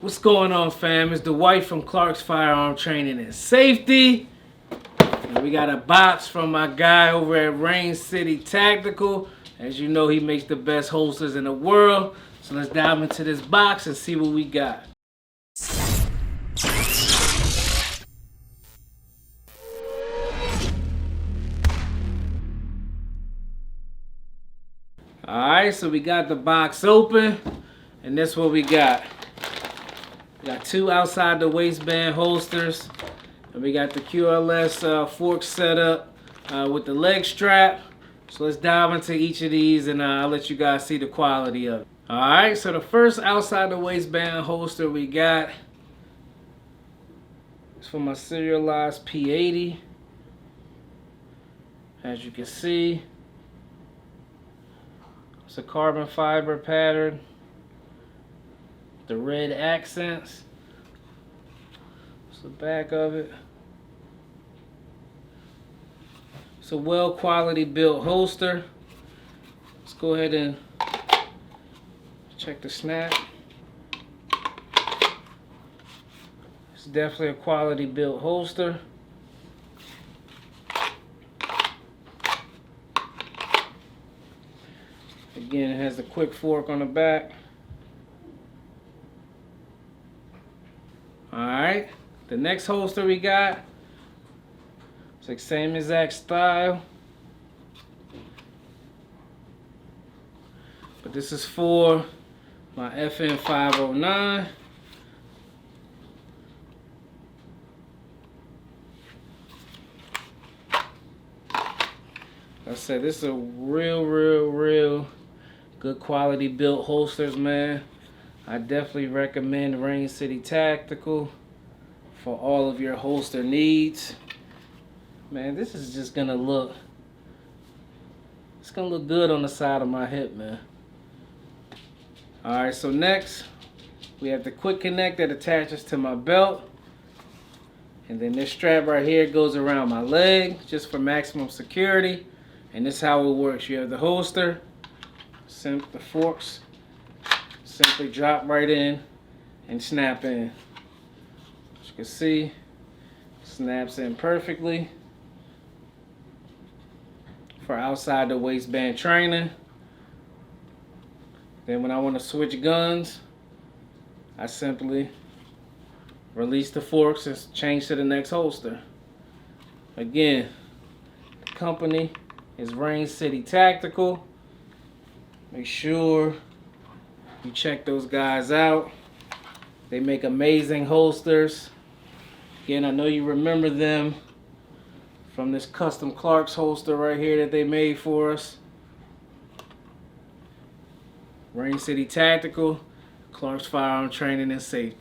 What's going on, fam? It's the White from Clark's Firearm Training and Safety. And we got a box from my guy over at Raincity Tactical. As you know, he makes the best holsters in the world. So let's dive into this box and see what we got. Alright, so we got the box open. And that's what we got. We got two outside the waistband holsters. And we got the QLS fork set up with the leg strap. So let's dive into each of these and I'll let you guys see the quality of it. Alright, so the first outside the waistband holster we got is for my serialized P80. As you can see, it's a carbon fiber pattern. The red accents. It's the back of it. It's a well quality built holster. Let's go ahead and check the snap. It's definitely a quality built holster. Again, it has the quick fork on the back. Alright, the next holster we got, it's like same exact style, but this is for my FN 509. Like I said, this is a real good quality built holsters, man. I definitely recommend Raincity Tactical for all of your holster needs. Man, this is just gonna look, it's gonna look good on the side of my hip, man. Alright, so next we have the quick connect that attaches to my belt. And then this strap right here goes around my leg just for maximum security. And this is how it works. You have the holster, the forks simply drop right in and snap in. As you can see, snaps in perfectly for outside the waistband training. Then when I want to switch guns, I simply release the forks and change to the next holster. Again, the company is Raincity Tactical. Make sure you check those guys out. They make amazing holsters. Again, I know you remember them from this custom Clark's holster right here that they made for us. Raincity Tactical, Clark's Firearm Training and Safety.